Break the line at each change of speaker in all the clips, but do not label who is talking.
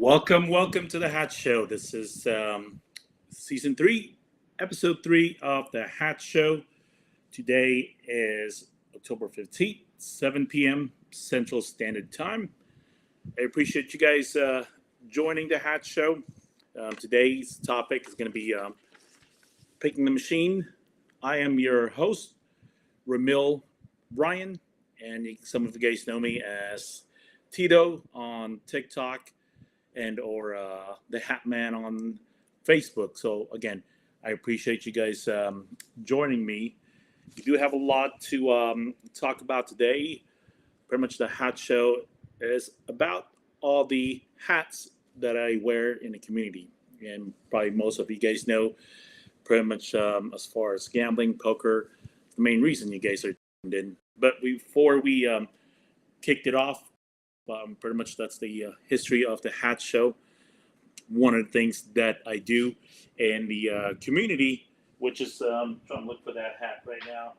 Welcome to the Hat Show. This is season three, episode three of the Hat Show. Today is October 15th, 7 p.m. Central Standard Time. I appreciate you guys joining the Hat Show. Today's topic is going to be picking the machine. I am your host, Ramil Ryan, and some of you guys know me as Tito on TikTok and or the Hat Man on Facebook. So again, I appreciate you guys joining me. We do have a lot to talk about today. Pretty much the Hat Show is about all the hats that I wear in the community, and probably most of you guys know pretty much as far as gambling, poker, the main reason you guys are tuned in. But before we kicked it off, pretty much that's the history of the Hat Show. One of the things that I do in the community, which is trying to look for that hat right now.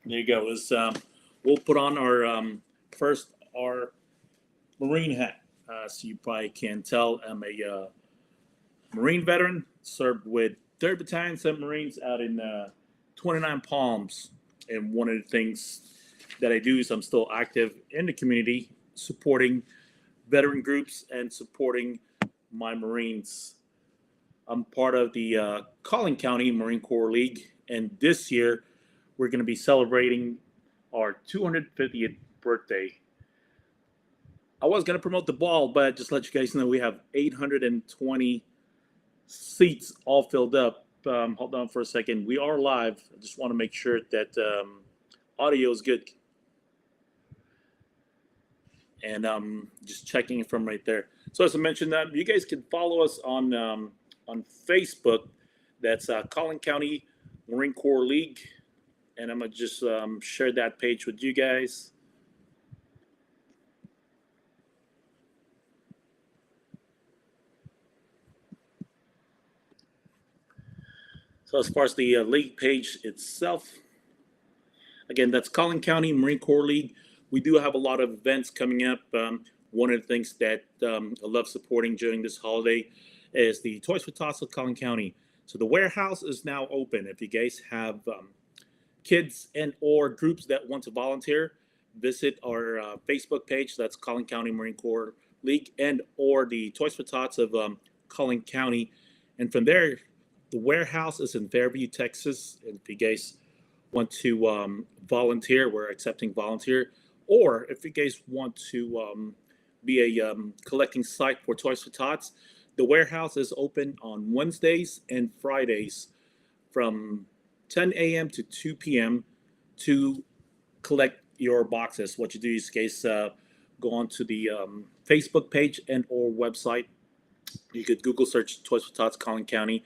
There you go. Is we'll put on our first our Marine hat. So you probably can tell I'm a Marine veteran. Served with 3rd Battalion Submarines out in 29 Palms. And one of the things that I do is I'm still active in the community, supporting veteran groups and supporting my Marines. I'm part of the Collin County Marine Corps League, and this year we're going to be celebrating our 250th birthday. I was going to promote the ball, but just let you guys know we have 820 seats all filled up. Hold on for a second. We are live. I just want to make sure that audio is good. And just checking it from right there. So as I mentioned, that you guys can follow us on Facebook. That's Collin County Marine Corps League, and I'm gonna just share that page with you guys. So as far as the league page itself, again, that's Collin County Marine Corps League. We do have a lot of events coming up. One of the things that I love supporting during this holiday is the Toys for Tots of Collin County. So the warehouse is now open. If you guys have kids and or groups that want to volunteer, visit our Facebook page. That's Collin County Marine Corps League and or the Toys for Tots of Collin County. And from there, the warehouse is in Fairview, Texas. And if you guys want to volunteer, we're accepting volunteer. Or if you guys want to be a collecting site for Toys for Tots, the warehouse is open on Wednesdays and Fridays from 10 a.m. to 2 p.m. to collect your boxes. What you do is, guys, go onto the Facebook page and or website. You could Google search Toys for Tots Collin County,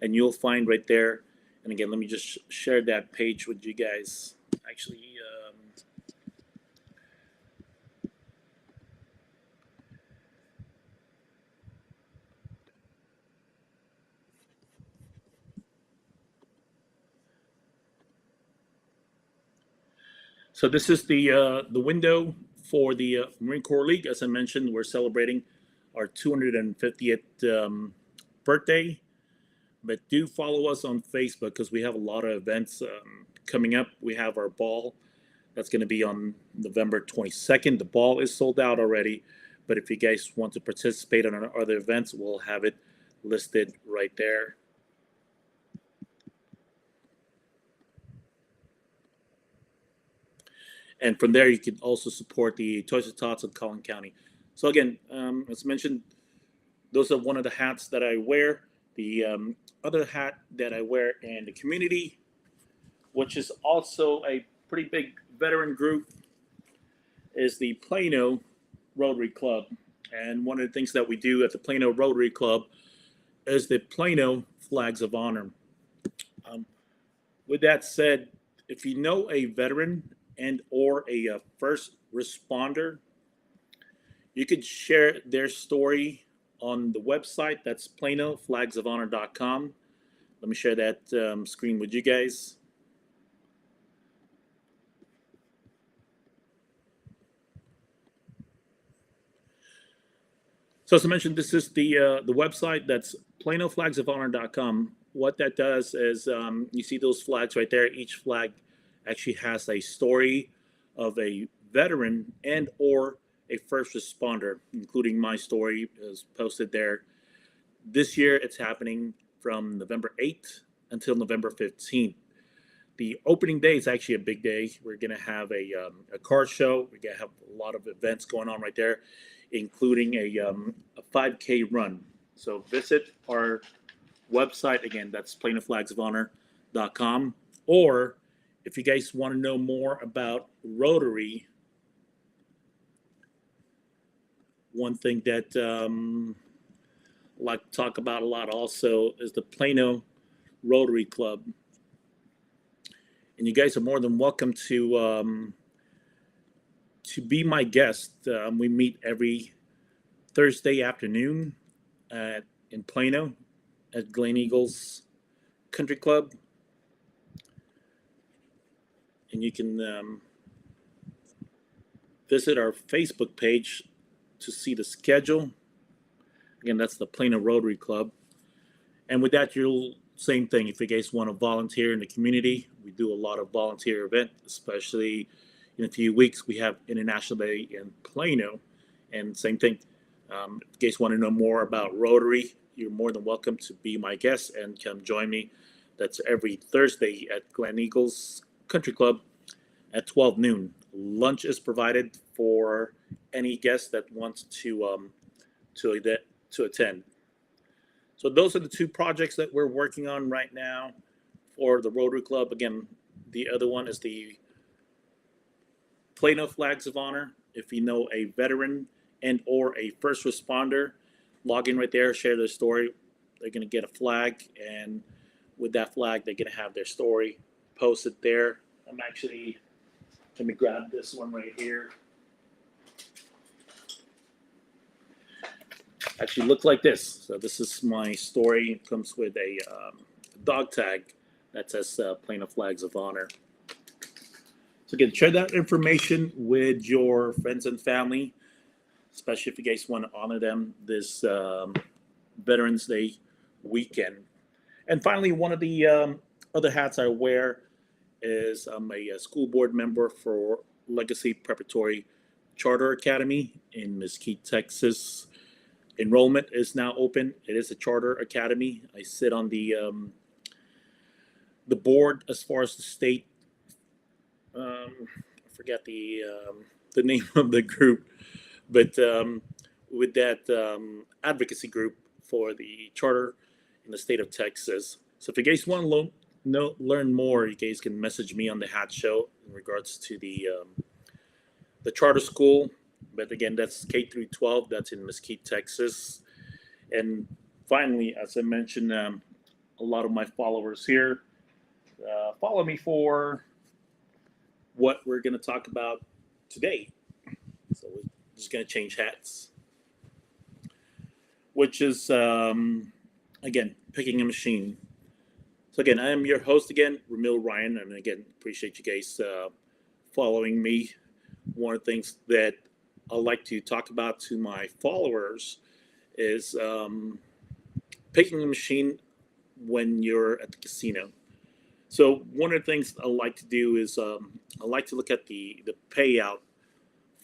and you'll find right there. And again, let me just share that page with you guys. Actually, so this is the window for the Marine Corps League. As I mentioned, we're celebrating our 250th birthday. But do follow us on Facebook because we have a lot of events coming up. We have our ball that's going to be on November 22nd. The ball is sold out already, but if you guys want to participate in our other events, we'll have it listed right there. And from there, you can also support the Toys for Tots of Collin County. So again, as mentioned, those are one of the hats that I wear. The other hat that I wear in the community, which is also a pretty big veteran group, is the Plano Rotary Club. And one of the things that we do at the Plano Rotary Club is the Plano Flags of Honor. With that said, if you know a veteran and or a first responder, you could share their story on the website. That's planoflagsofhonor.com. Let me share that screen with you guys. So as I mentioned, this is the website. That's PlanoFlagsOfHonor.com. What that does is you see those flags right there. Each flag actually has a story of a veteran and or a first responder, including my story is posted there. This year, it's happening from November 8th until November 15th. The opening day is actually a big day. We're going to have a car show. We're going to have a lot of events going on right there, including a 5K run. So visit our website. Again, that's PlanoFlagsOfHonor.com. Or if you guys want to know more about Rotary, one thing that I like to talk about a lot also is the Plano Rotary Club. And you guys are more than welcome to be my guest. We meet every Thursday afternoon in Plano at Glen Eagles Country Club. And you can visit our Facebook page to see the schedule. Again, that's the Plano Rotary Club. And with that, you'll same thing. If you guys want to volunteer in the community, we do a lot of volunteer events, especially in a few weeks. We have International Day in Plano, and same thing. If you guys want to know more about Rotary, you're more than welcome to be my guest and come join me. That's every Thursday at Glen Eagles Country Club at 12 noon. Lunch is provided for any guest that wants to attend. So those are the two projects that we're working on right now for the Rotary Club. Again, the other one is the Plano Flags of Honor. If you know a veteran and or a first responder, log in right there, share their story. They're going to get a flag, and with that flag, they're going to have their story posted there. Let me grab this one right here. Actually look like this. So this is my story. It comes with a dog tag that says Plano Flags of Honor. So again, share that information with your friends and family, especially if you guys want to honor them this Veterans Day weekend. And finally, one of the other hats I wear is I'm a school board member for Legacy Preparatory Charter Academy in Mesquite, Texas. Enrollment is now open. It is a charter academy. I sit on the board as far as the state. I forget the name of the group, but with that advocacy group for the charter in the state of Texas. So if you guys want to learn more, you guys can message me on the Hat Show in regards to the charter school. But again, that's K through 12. That's in Mesquite, Texas. And finally, as I mentioned, a lot of my followers here follow me for what we're going to talk about today. So we're just going to change hats, which is, again, picking a machine. So again, I am your host again, Ramil Ryan. And again, appreciate you guys following me. One of the things that I like to talk about to my followers is picking a machine when you're at the casino. So one of the things I like to do is I like to look at the payout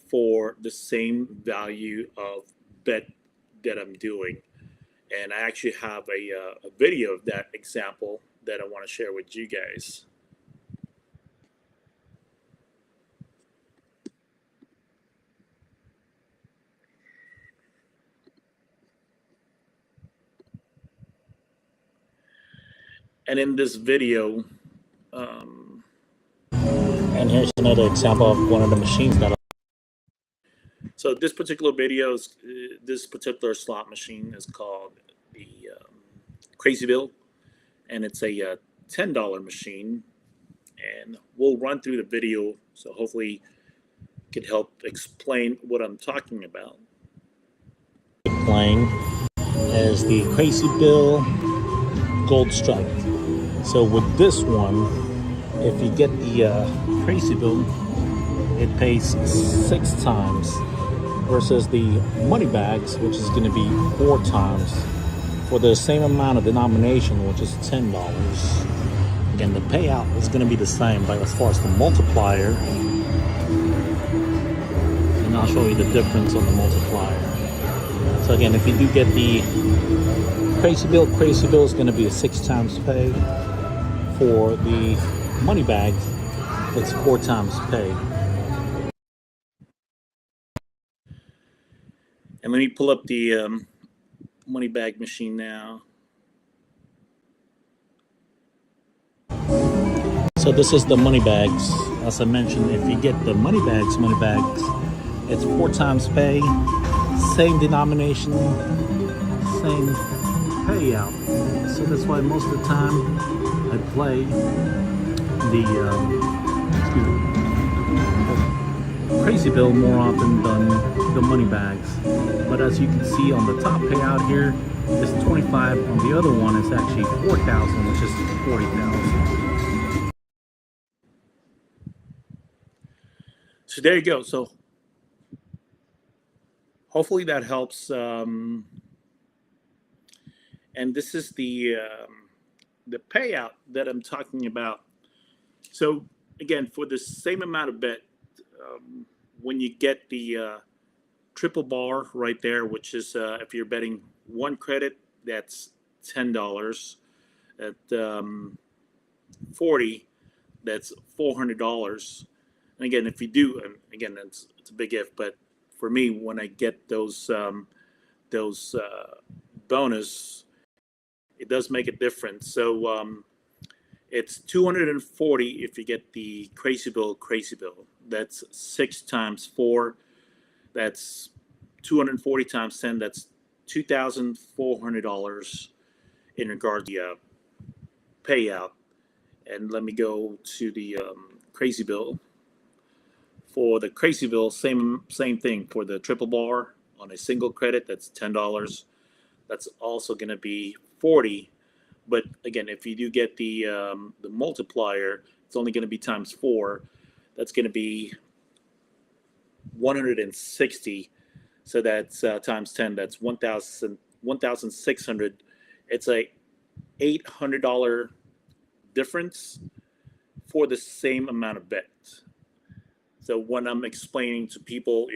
for the same value of bet that I'm doing. And I actually have a video of that example that I want to share with you guys. And in this video, and here's another example of one of the machines that. So this particular video, this particular slot machine is called the Crazy Bill, and it's a $10 machine. And we'll run through the video, so hopefully it could help explain what I'm talking about. Playing as the Crazy Bill Gold Strike. So with this one, if you get the Crazy Bill, it pays 6 times
versus the money bags, which is going to be 4 times for the same amount of denomination, which is $10. Again, the payout is going to be the same, but as far as the multiplier, and I'll show you the difference on the multiplier. So again, if you do get the Crazy Bill is going to be a 6 times pay. For the money bags, it's 4 times pay.
And let me pull up the money bag machine now.
So this is the money bags. As I mentioned, if you get the money bags, it's 4 times pay, same denomination, same payout. So that's why most of the time I play the Crazy Bill more often than the money bags. But as you can see on the top payout here, it's 25. On the other one, it's actually 4,000, which is 40,000.
So there you go. So hopefully that helps. And this is the payout that I'm talking about. So again, for the same amount of bet, when you get the triple bar right there, which is if you're betting 1 credit, that's $10. At 40, that's $400. And again, if you do, and again, it's a big if, but for me, when I get those bonus, it does make a difference. So it's 240 if you get the Crazy Bill. That's 6 times 4. That's 240 times 10. That's $2,400 in regard to the payout. And let me go to the Crazy Bill. For the Crazy Bill, same thing. For the triple bar on a single credit, that's $10. That's also going to be 40. But again, if you do get the multiplier, it's only going to be times 4. That's going to be 160. So that's times 10. That's 1,600. It's a $800 difference for the same amount of bet. So when I'm explaining to people,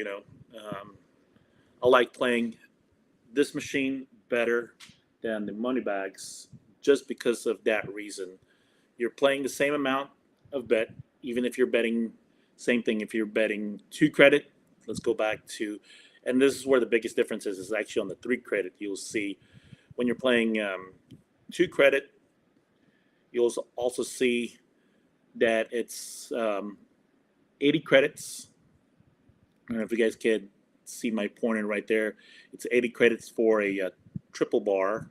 I like playing this machine better than the money bags just because of that reason. You're playing the same amount of bet, even if you're betting, same thing if you're betting 2 credit. Let's go back to, and this is where the biggest difference is actually on the 3 credit. You'll see when you're playing 2 credit, you'll also see that it's 80 credits. I don't know if you guys can see my pointer right there. It's 80 credits for a triple bar.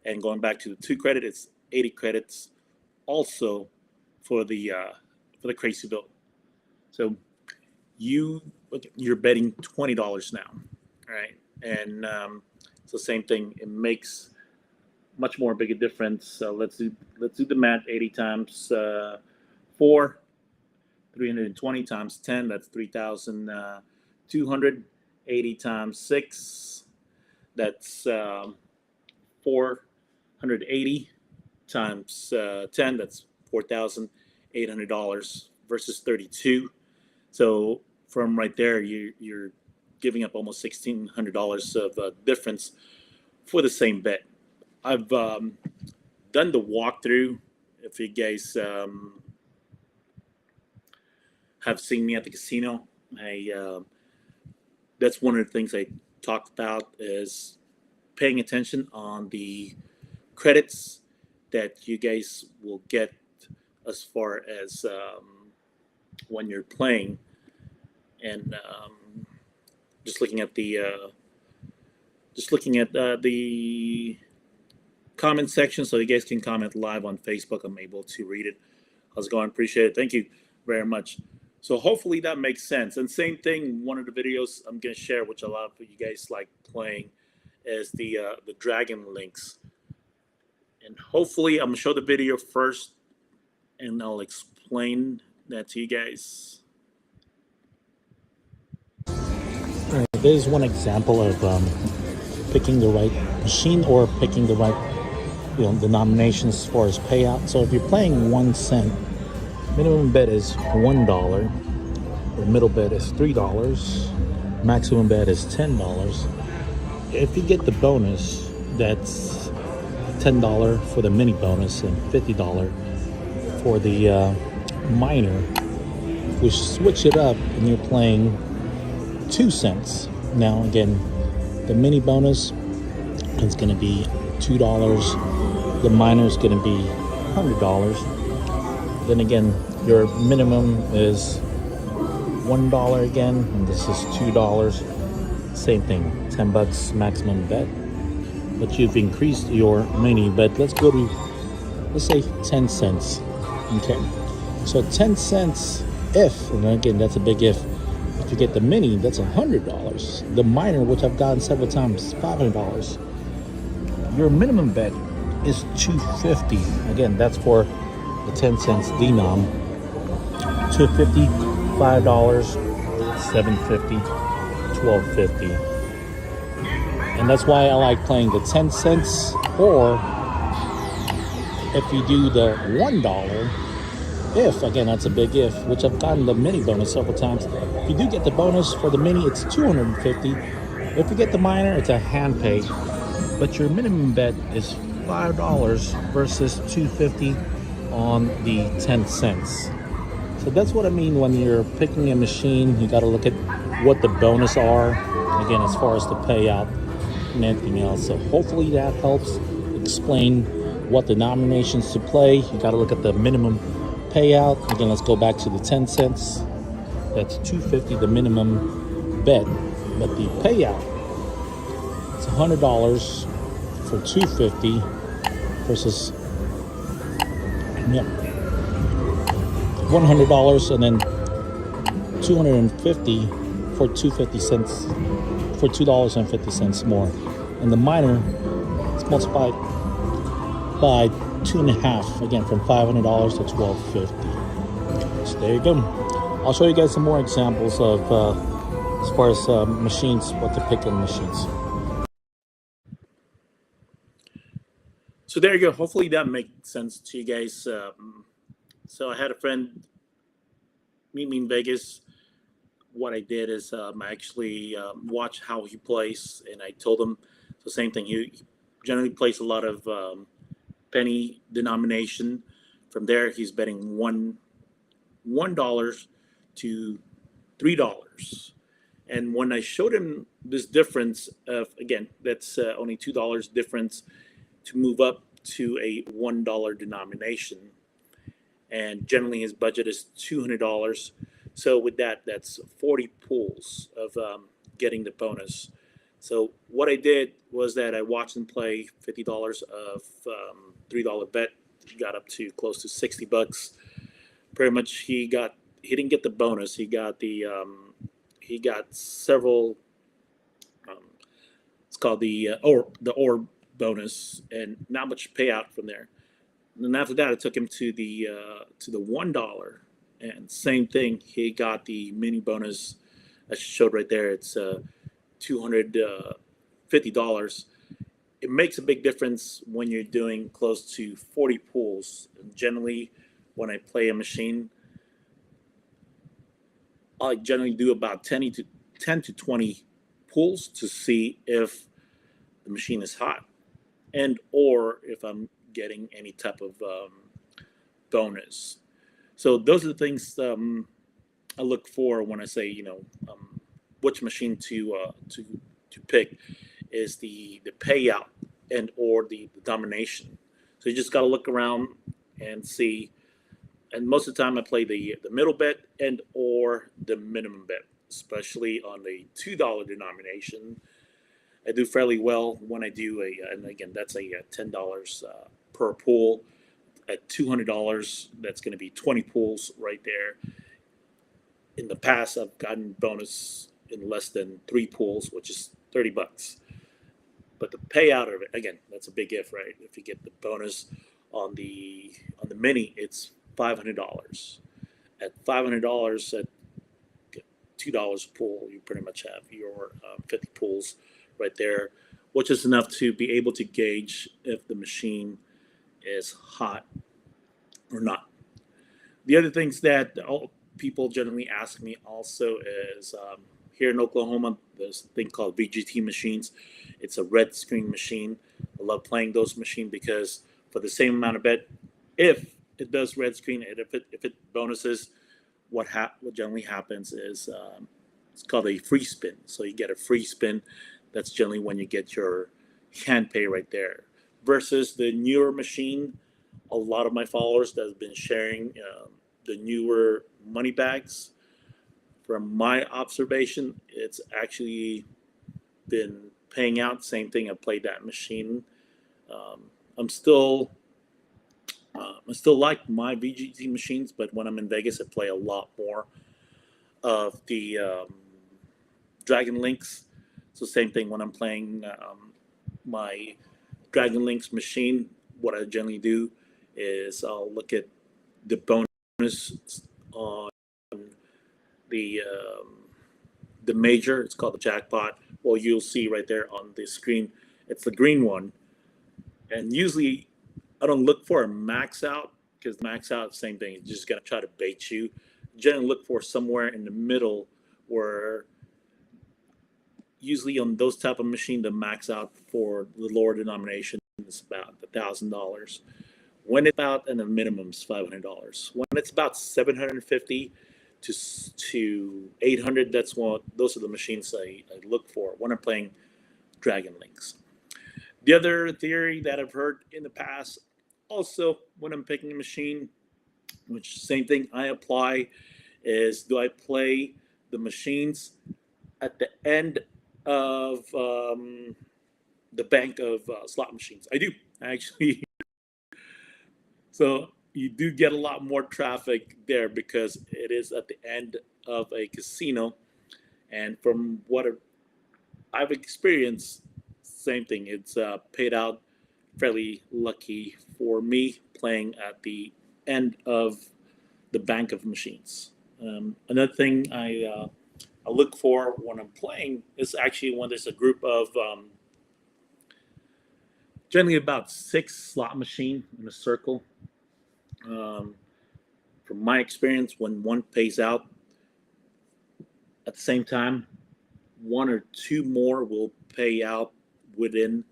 And going back to the 2 credit, it's 80 credits also for the Crazy Bill. So you're betting $20 now, right? And so same thing. It makes much more big a difference. So let's do the math. 80 times 4, 320 times 10. That's 3,200. 80 times 6. That's 480 times 10. That's $4,800 versus 32. So from right there, you're giving up almost $1,600 of difference for the same bet. I've done the walkthrough. If you guys have seen me at the casino, that's one of the things I talked about is paying attention on the credits that you guys will get as far as when you're playing, and just looking at the comment section, so you guys can comment live on Facebook. I'm able to read it. How's it going? Appreciate it. Thank you very much. So hopefully that makes sense. And same thing, one of the videos I'm going to share, which a lot of you guys like playing, is the Dragon Links. And hopefully I'm going to show the video first, and I'll explain that to you guys.
There's one example of picking the right machine or picking the right denominations as far as payout. So if you're playing 1 cent, minimum bet is $1, the middle bet is $3, maximum bet is $10. If you get the bonus, that's $10 for the mini bonus and $50 for the minor. If we switch it up and you're playing 2 cents, now again, the mini bonus is going to be $2. The minor is going to be $100. Then again, your minimum is $1 again, and this is $2. Same thing, $10 maximum bet. But you've increased your mini bet. Let's go to, let's say 10 cents. Okay, so 10 cents if, and again, that's a big if you get the mini, that's $100. The minor, which I've gotten several times, $500. Your minimum bet is $250. Again, that's for the 10 cents denom. $250, $5, $750, $12.50. And that's why I like playing the 10 cents, or if you do the $1, if, again, that's a big if, which I've gotten the mini bonus several times. If you do get the bonus for the mini, it's $250. If you get the minor, it's a hand pay. But your minimum bet is $5 versus $250 on the 10 cents. So that's what I mean when you're picking a machine. You got to look at what the bonus are, again, as far as the payout and anything else. So hopefully that helps explain what denominations to play. You got to look at the minimum payout. Again, let's go back to the 10 cents. That's $250, the minimum bet. But the payout, it's $100 for $250 versus $100, and then $250 for 250 cents, for $2.50 more. And the minor, it's multiplied by 2.5, again, from $500 to $12.50. So there you go. I'll show you guys some more examples of as far as machines, what to pick in machines.
So there you go. Hopefully that makes sense to you guys. So I had a friend meet me in Vegas. What I did is I actually watched how he plays, and I told him the same thing. He generally plays a lot of penny denomination. From there, he's betting $1 to $3. And when I showed him this difference of, again, that's only $2 difference to move up to a $1 denomination. And generally his budget is $200. So with that, that's 40 pools of getting the bonus. So what I did was that I watched him play $50 of $3 bet, got up to close to $60. Pretty much he didn't get the bonus. He got several. It's called the orb bonus, and not much payout from there. And then after that, I took him to the $1, and same thing. He got the mini bonus. I showed right there. It's $250. It makes a big difference when you're doing close to 40 pools. And generally, when I play a machine, I generally do about 10 to 20 pulls to see if the machine is hot, and or if I'm getting any type of bonus. So those are the things I look for when I say, which machine to pick is the payout and or the domination. So you just got to look around and see. And most of the time I play the middle bet and or the minimum bet, especially on the $2 denomination. I do fairly well when I do and again, that's a $10 per pool. At $200, that's going to be 20 pools right there. In the past, I've gotten bonus in less than 3 pools, which is $30. But the payout of it, again, that's a big if, right? If you get the bonus on the mini, it's $500. At $500, at $2 a pool, you pretty much have your 50 pools right there, which is enough to be able to gauge if the machine is hot or not. The other things that people generally ask me also is here in Oklahoma, there's a thing called VGT machines. It's a red screen machine. I love playing those machines because for the same amount of bet, if it does red screen and if it bonuses, what generally happens is it's called a free spin. So you get a free spin. That's generally when you get your hand pay right there. Versus the newer machine, a lot of my followers that have been sharing the newer money bags. From my observation, it's actually been paying out. Same thing. I played that machine. I still like my VGT machines, but when I'm in Vegas, I play a lot more of the Dragon Links. So same thing when I'm playing my Dragon Links machine. What I generally do is I'll look at the bonus on the major. It's called the jackpot. Well, you'll see right there on the screen. It's the green one, and usually I don't look for a max out because max out, same thing. It's just gonna try to bait you. Generally, look for somewhere in the middle where usually on those type of machine, the max out for the lower denomination is about $1,000. When it's about, and the minimum is $500. When it's about 750 to 800, those are the machines I look for when I'm playing Dragon Links. The other theory that I've heard in the past, also when I'm picking a machine, which same thing I apply, is do I play the machines at the end of the bank of slot machines? I do actually. So you do get a lot more traffic there because it is at the end of a casino. And from what I've experienced, same thing. It's paid out fairly lucky for me playing at the end of the bank of machines. Another thing I look for when I'm playing is actually when there's a group of generally about 6 slot machine in a circle. From my experience, when one pays out at the same time, 1 or 2 more will pay out within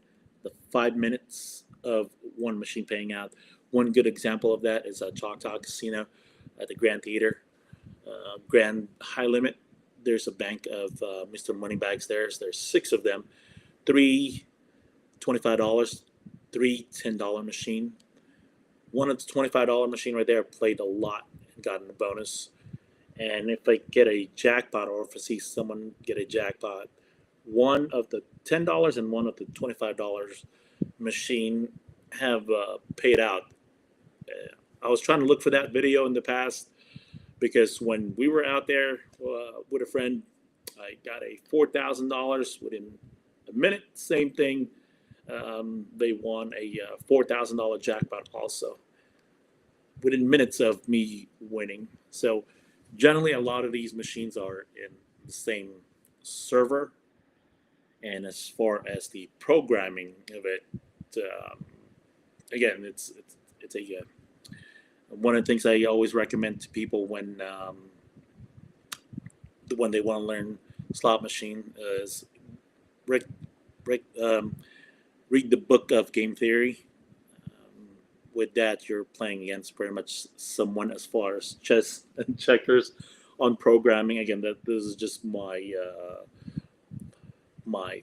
the 5 minutes of one machine paying out. One good example of that is a Choctaw Casino at the Grand Theater, Grand High Limit. There's a bank of Mr. Moneybags there. There's 6 of them, 3 $25, 3 $10 machine. One of the $25 machine right there played a lot and got in the bonus. And if I get a jackpot, or if I see someone get a jackpot, one of the $10 and one of the $25 machine have paid out. I was trying to look for that video in the past because when we were out there with a friend, I got a $4,000 within a minute. Same thing. They won a $4,000 jackpot also within minutes of me winning. So generally, a lot of these machines are in the same server. And as far as the programming of it, again, it's a one of the things I always recommend to people when they want to learn slot machine is read the book of game theory. With that, you're playing against pretty much someone as far as chess and checkers on programming. Again, this is just my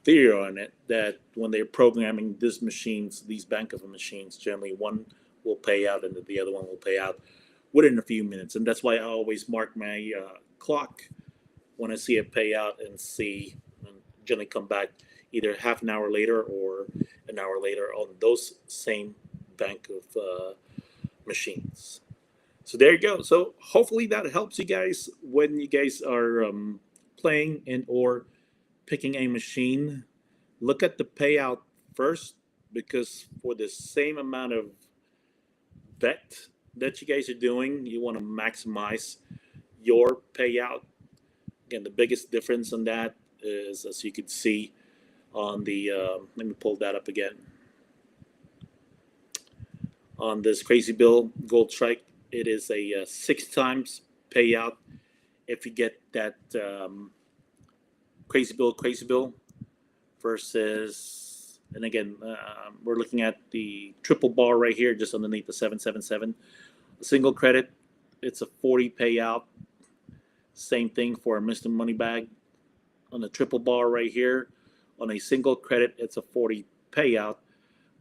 theory on it, that when they're programming these machines, these bank of machines, generally one will pay out and the other one will pay out within a few minutes. And that's why I always mark my clock when I see it pay out and generally come back either half an hour later or an hour later on those same bank of machines. So there you go. So hopefully that helps you guys when you guys are playing and or picking a machine. Look at the payout first, because for the same amount of bet that you guys are doing, you want to maximize your payout. Again, the biggest difference on that is, as you can see on the, let me pull that up again. On this Crazy Bill Gold Strike, it is a 6 times payout if you get that Crazy Bill versus, and again, we're looking at the triple bar right here, just underneath the 777. A single credit, it's a 40 payout. Same thing for a Mr. Moneybag on the triple bar right here. On a single credit, it's a 40 payout,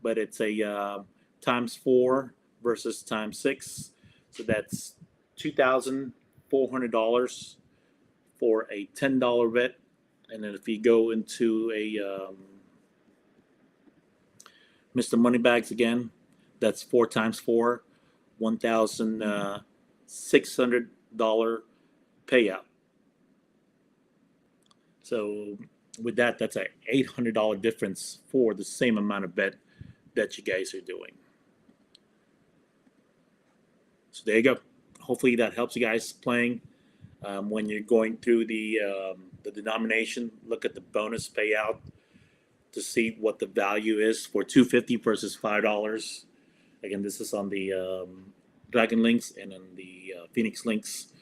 but it's a times 4 versus times 6. So that's $2,400 for a $10 bet. And then if you go into a Mr. Moneybags again, that's 4 times 4, $1,600 payout. So with that, that's a $800 difference for the same amount of bet that you guys are doing. So there you go. Hopefully that helps you guys playing. When you're going through the denomination, look at the bonus payout to see what the value is for $250 versus $5. Again, this is on the Dragon Links and on the Phoenix Links.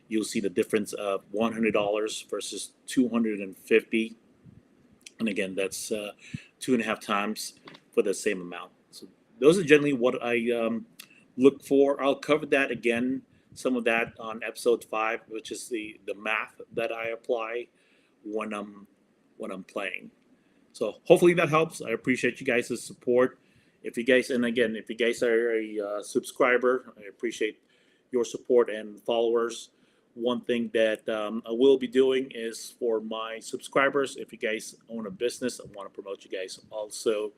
You'll see the difference of $100 versus $250, and again, that's 2.5 times for the same amount. So those are generally what I look for. I'll cover that again, some of that on episode 5, which is the math that I apply when I'm playing. So hopefully that helps. I appreciate you guys' support. If you guys, and again, if you guys are a subscriber, I appreciate your support and followers. One thing that I will be doing is for my subscribers, if you guys own a business, I want to promote you guys also.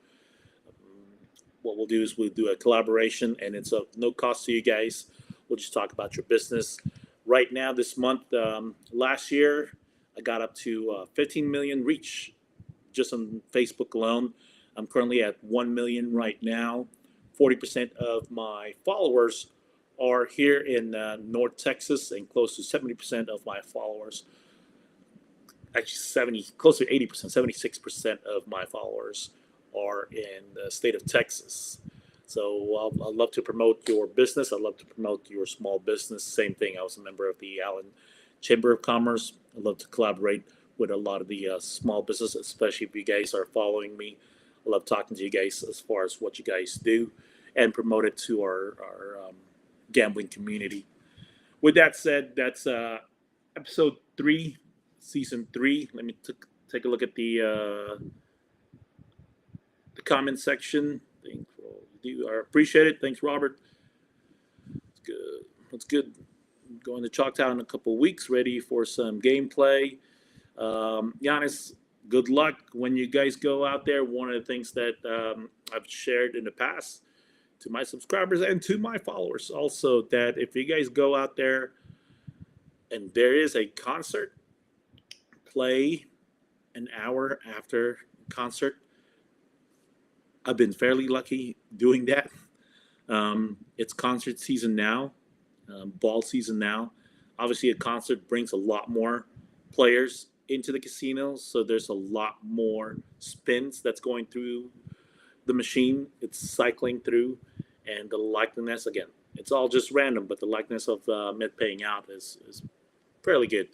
What we'll do is we'll do a collaboration, and it's of no cost to you guys. We'll just talk about your business. Right now, this month, last year, I got up to 15 million reach just on Facebook alone. I'm currently at 1 million right now. 40% of my followers are here in North Texas, and close to 70% of my followers, actually close to 80%, 76% of my followers are in the state of Texas. So I'd love to promote your business. I'd love to promote your small business. Same thing. I was a member of the Allen Chamber of Commerce. I'd love to collaborate with a lot of the small businesses, especially if you guys are following me. I love talking to you guys as far as what you guys do and promote it to our gambling community. With that said, that's episode 3, season 3. Let me take a look at the comment section. Thanks for all you do. I appreciate it. Thanks, Robert. It's good. That's good. I'm going to Chalktown in a couple of weeks, ready for some gameplay. Giannis, good luck when you guys go out there. One of the things that I've shared in the past to my subscribers and to my followers also, that if you guys go out there and there is a concert, play an hour after concert. I've been fairly lucky doing that. It's concert season now, ball season now. Obviously, a concert brings a lot more players into the casinos, so there's a lot more spins that's going through the machine. It's cycling through, and the likeliness, again, it's all just random, but the likeliness of it paying out is fairly good.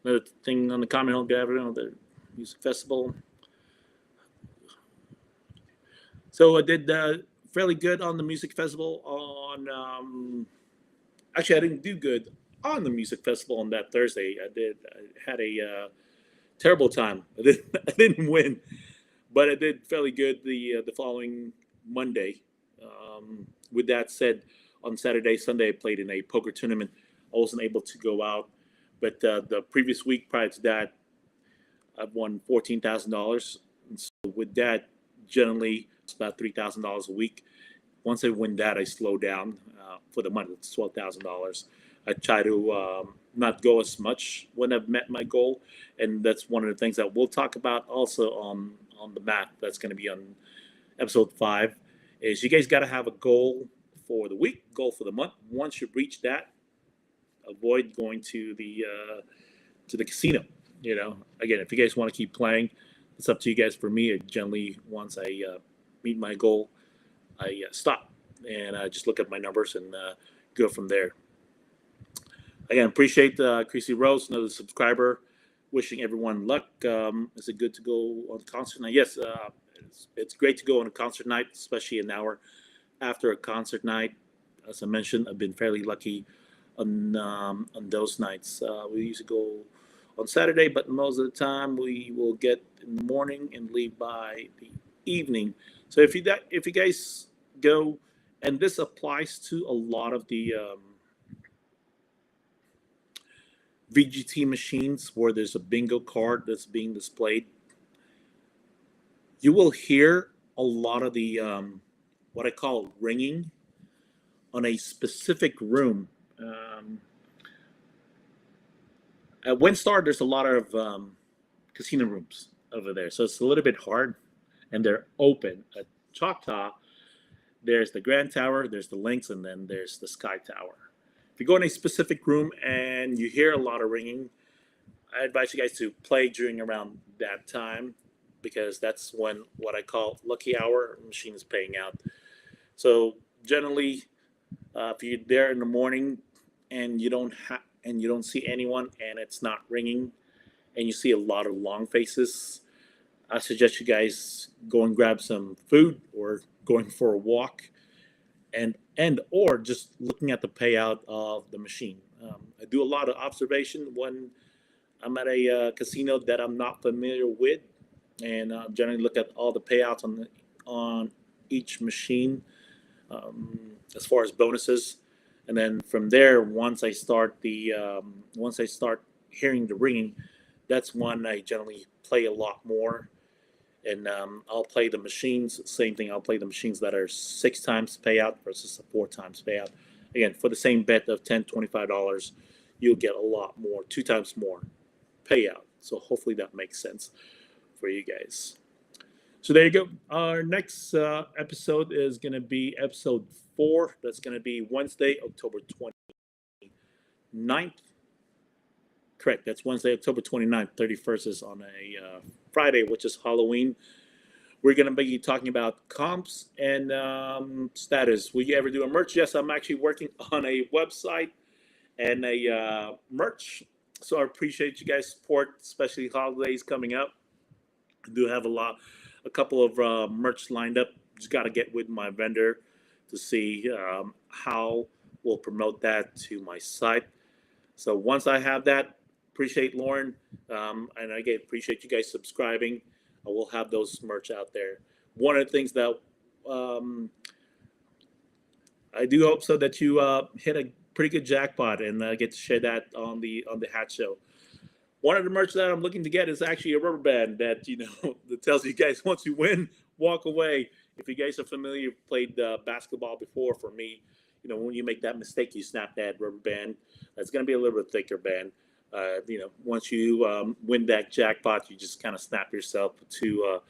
Another thing on the comment home, the music festival. So I did fairly good on the music festival on, actually I didn't do good on the music festival on that Thursday. I had a terrible time. I didn't win, but I did fairly good the following Monday. With that said, on Saturday, Sunday, I played in a poker tournament. I wasn't able to go out, but the previous week prior to that, I've won $14,000. And so with that, generally, it's about $3,000 a week. Once I win that, I slow down for the month. It's $12,000. I try to not go as much when I've met my goal, and that's one of the things that we'll talk about also on the math. That's going to be on episode 5. Is you guys got to have a goal for the week, goal for the month. Once you reach that, avoid going to the to the casino. Again, if you guys want to keep playing, it's up to you guys. For me, generally once I meet my goal, I stop and I just look at my numbers and go from there. Again, appreciate Creasy Rose, another subscriber. Wishing everyone luck. Is it good to go on concert night? Yes, it's great to go on a concert night, especially an hour after a concert night. As I mentioned, I've been fairly lucky on those nights. We usually go on Saturday, but most of the time we will get in the morning and leave by the evening. So if you guys go, and this applies to a lot of the VGT machines where there's a bingo card that's being displayed, you will hear a lot of the what I call ringing on a specific room. At WinStar, there's a lot of casino rooms over there, so it's a little bit hard, and they're open. At Choctaw, there's the Grand Tower, there's the Lynx, and then there's the Sky Tower. If you go in a specific room and you hear a lot of ringing, I advise you guys to play during around that time, because that's when what I call lucky hour machine is paying out. So generally, if you're there in the morning and you don't see anyone and it's not ringing, and you see a lot of long faces, I suggest you guys go and grab some food or going for a walk, and or just looking at the payout of the machine. I do a lot of observation when I'm at a casino that I'm not familiar with, and generally look at all the payouts on each machine, as far as bonuses, and then from there, once I start hearing the ringing, that's when I generally play a lot more. And I'll play the machines. Same thing. I'll play the machines that are 6 times payout versus a 4 times payout. Again, for the same bet of $10, $25, you'll get a lot more, 2 times more payout. So hopefully that makes sense for you guys. So there you go. Our next episode is going to be episode 4. That's going to be Wednesday, October 29th. Correct. That's Wednesday, October 29th. 31st is on a Friday, which is Halloween. We're going to be talking about comps and status. Will you ever do a merch? Yes, I'm actually working on a website and a merch. So I appreciate you guys' support, especially holidays coming up. I do have a couple of merch lined up. Just got to get with my vendor to see how we'll promote that to my site. So once I have that, appreciate Lauren, and again, appreciate you guys subscribing. I will have those merch out there. One of the things that I do hope so that you hit a pretty good jackpot and get to share that on the Hat Show. One of the merch that I'm looking to get is actually a rubber band that that tells you guys once you win, walk away. If you guys are familiar, you've played basketball before. For me, when you make that mistake, you snap that rubber band. It's going to be a little bit thicker band. Once you win that jackpot, you just kind of snap yourself to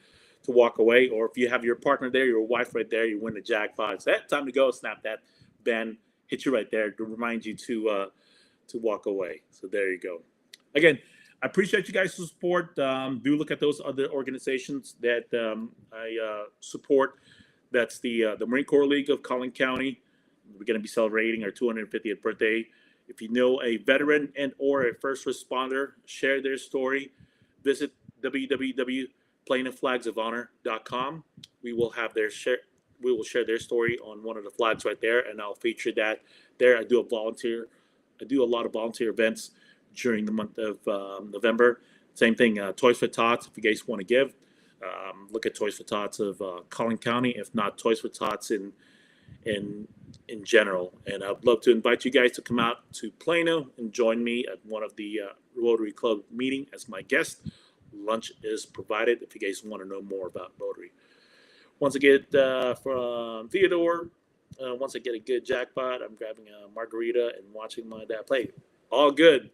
walk away. Or if you have your partner there, your wife right there, you win the jackpot. It's that time to go. Snap that band, hit you right there to remind you to walk away. So there you go. Again, I appreciate you guys' support. Do look at those other organizations that I support. That's the Marine Corps League of Collin County. We're going to be celebrating our 250th birthday. If you know a veteran and or a first responder, share their story. Visit www.plainandflagsofhonor.com. We will share their story on one of the flags right there, and I'll feature that there. I do a lot of volunteer events during the month of November. Same thing, Toys for Tots. If you guys want to give, look at Toys for Tots of Collin County. If not, Toys for Tots in general. And I'd love to invite you guys to come out to Plano and join me at one of the Rotary Club meeting as my guest. Lunch is provided if you guys want to know more about Rotary. Once I get from Theodore, once I get a good jackpot, I'm grabbing a margarita and watching my dad play. All good.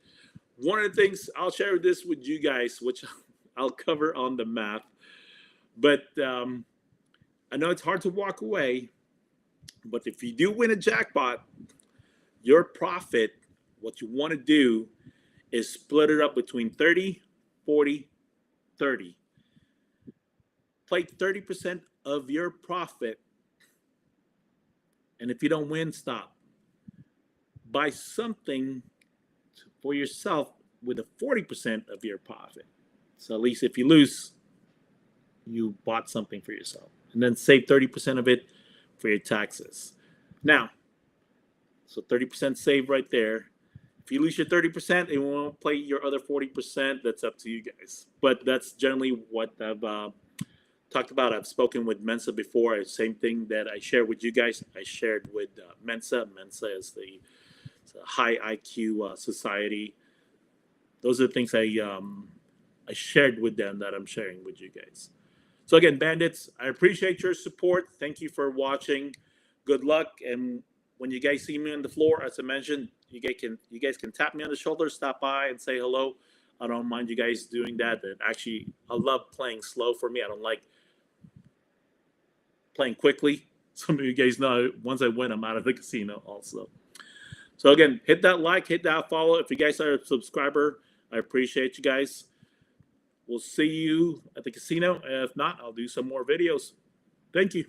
One of the things I'll share this with you guys, which I'll cover on the math, but I know it's hard to walk away. But if you do win a jackpot, your profit, what you want to do is split it up between 30, 40, 30. Play 30% of your profit. And if you don't win, stop. Buy something for yourself with a 40% of your profit. So at least if you lose, you bought something for yourself. And then save 30% of it for your taxes. Now, so 30% saved right there. If you lose your 30% and you want to play your other 40%, that's up to you guys. But that's generally what I've talked about. I've spoken with Mensa before. Same thing that I shared with you guys, I shared with Mensa. Mensa is it's a high IQ society. Those are the things I shared with them that I'm sharing with you guys. So again, bandits, I appreciate your support. Thank you for watching. Good luck. And when you guys see me on the floor, as I mentioned, you guys can tap me on the shoulder, stop by and say hello. I don't mind you guys doing that. And actually, I love playing slow. For me, I don't like playing quickly. Some of you guys know once I win, I'm out of the casino also. So again, hit that like, hit that follow. If you guys are a subscriber, I appreciate you guys. We'll see you at the casino. If not, I'll do some more videos. Thank you.